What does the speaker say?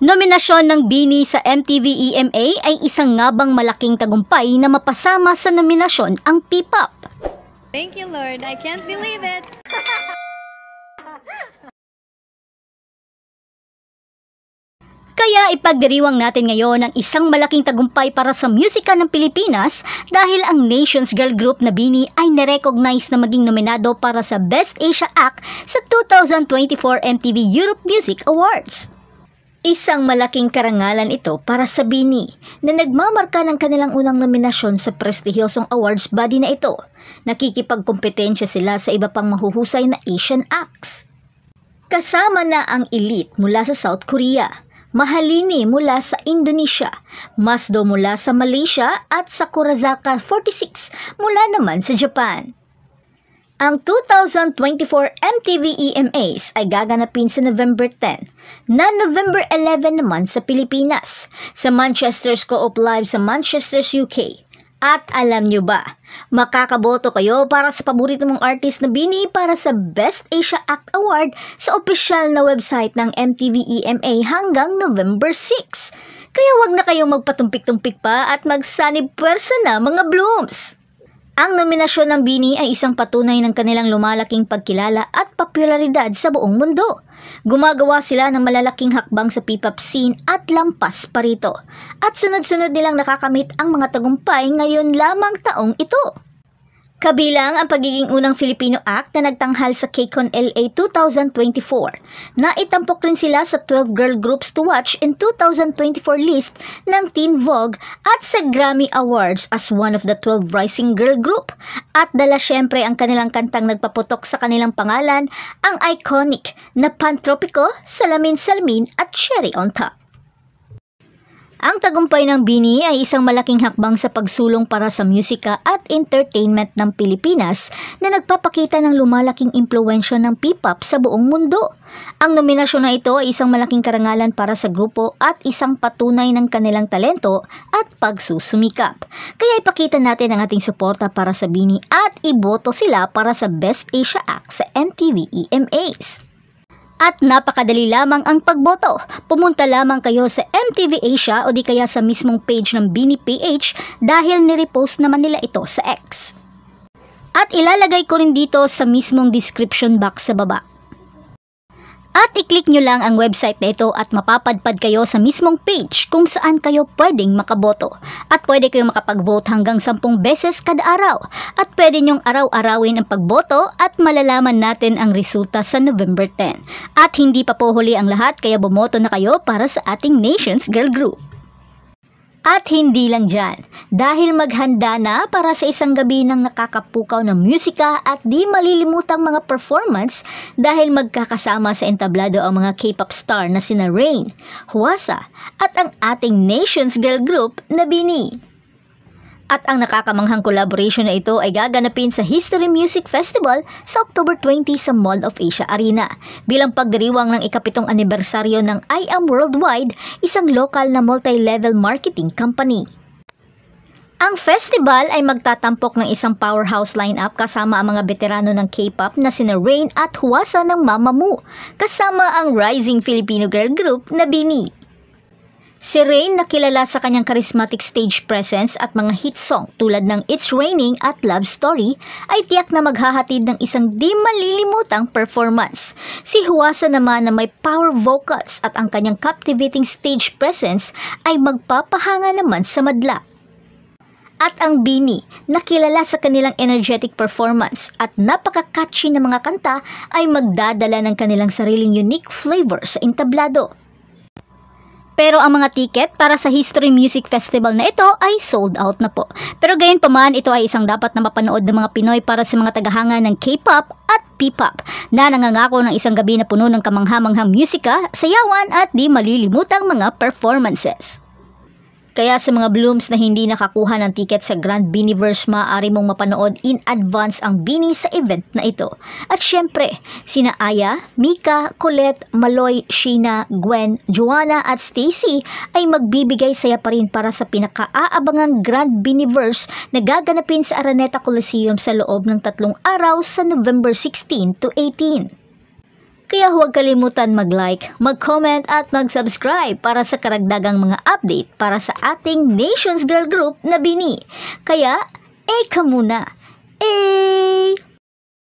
Nominasyon ng BINI sa MTV EMA ay isang ngabang malaking tagumpay na mapasama sa nominasyon ang P-pop. Thank you, Lord. I can't believe it. Kaya ipagdiriwang natin ngayon ang isang malaking tagumpay para sa musika ng Pilipinas dahil ang Nations Girl Group na BINI ay narecognize na maging nominado para sa Best Asia Act sa 2024 MTV Europe Music Awards. Isang malaking karangalan ito para sa BINI na nagmamarka ng kanilang unang nominasyon sa prestigyosong awards body na ito. Nakikipagkompetensya sila sa iba pang mahuhusay na Asian acts. Kasama na ang Elite mula sa South Korea, Mahalini mula sa Indonesia, Masdo mula sa Malaysia at Sakurazaka 46 mula naman sa Japan. Ang 2024 MTV EMAs ay gaganapin sa November 10 na November 11 naman sa Pilipinas, sa Manchester's Co-op Live sa Manchester, UK. At alam nyo ba, makakaboto kayo para sa paborito mong artist na BINI para sa Best Asia Act Award sa opisyal na website ng MTV EMA hanggang November 6. Kaya wag na kayong magpatumpik-tumpik pa at magsanib puwersa na mga blooms! Ang nominasyon ng BINI ay isang patunay ng kanilang lumalaking pagkilala at popularidad sa buong mundo. Gumagawa sila ng malalaking hakbang sa P-pop scene at lampas pa rito. At sunod-sunod nilang nakakamit ang mga tagumpay ngayon lamang taong ito. Kabilang ang pagiging unang Filipino act na nagtanghal sa KCON LA 2024. Naitampok rin sila sa 12 girl groups to watch in 2024 list ng Teen Vogue at sa Grammy Awards as one of the 12 rising girl group. At dala syempre ang kanilang kantang nagpaputok sa kanilang pangalan, ang iconic na Pantropico, Salamin Salamin at Cherry on Top. Ang tagumpay ng BINI ay isang malaking hakbang sa pagsulong para sa musika at entertainment ng Pilipinas na nagpapakita ng lumalaking impluwensya ng P-pop sa buong mundo. Ang nominasyon na ito ay isang malaking karangalan para sa grupo at isang patunay ng kanilang talento at pagsusumikap. Kaya ipakita natin ang ating suporta para sa BINI at iboto sila para sa Best Asia Act sa MTV EMAs. At napakadali lamang ang pagboto. Pumunta lamang kayo sa MTV Asia o di kaya sa mismong page ng BINI PH dahil nirepost naman nila ito sa X. At ilalagay ko rin dito sa mismong description box sa baba. At i-click nyo lang ang website na ito at mapapadpad kayo sa mismong page kung saan kayo pwedeng makaboto. At pwede kayong makapag-vote hanggang 10 beses kada araw. At pwede nyong araw-arawin ang pagboto at malalaman natin ang resulta sa November 10. At hindi pa po huli ang lahat kaya bumoto na kayo para sa ating Nations Girl Group. At hindi lang dyan, dahil maghanda na para sa isang gabi ng nakakapukaw ng musika at di malilimutang mga performance dahil magkakasama sa entablado ang mga K-pop star na sina Rain, Huwasa at ang ating Nations Girl Group na BINI. At ang nakakamanghang collaboration na ito ay gaganapin sa History Music Festival sa October 20 sa Mall of Asia Arena bilang pagdiriwang ng ika-7 anibersaryo ng I Am Worldwide, isang lokal na multi-level marketing company. Ang festival ay magtatampok ng isang powerhouse lineup kasama ang mga veterano ng K-pop na sina Rain at Huwasa ng Mamamoo, kasama ang rising Filipino girl group na BINI. Si Rain na kilala sa kanyang charismatic stage presence at mga hit song tulad ng It's Raining at Love Story ay tiyak na maghahatid ng isang di malilimutang performance. Si Huwasa naman na may power vocals at ang kanyang captivating stage presence ay magpapahanga naman sa madla. At ang BINI na kilala sa kanilang energetic performance at napaka-catchy na mga kanta ay magdadala ng kanilang sariling unique flavor sa entablado. Pero ang mga ticket para sa History Music Festival na ito ay sold out na po. Pero gayon pa man, ito ay isang dapat na mapanood ng mga Pinoy para sa mga tagahanga ng K-pop at P-pop na nangangako ng isang gabi na puno ng kamangha-manghang musika, sayawan at di malilimutang mga performances. Kaya sa mga blooms na hindi nakakuha ng ticket sa Grand BINIverse, maaari mong mapanood in advance ang BINI sa event na ito. At syempre, sina Aya, Mika, Colette, Maloy, Sheena, Gwen, Joanna at Stacy ay magbibigay saya pa rin para sa pinaka-aabangang Grand BINIverse na gaganapin sa Araneta Coliseum sa loob ng 3 araw sa November 16 to 18. Kaya huwag kalimutan mag-like, mag-comment at mag-subscribe para sa karagdagang mga update para sa ating Nations Girl Group na BINI. Kaya, eka muna.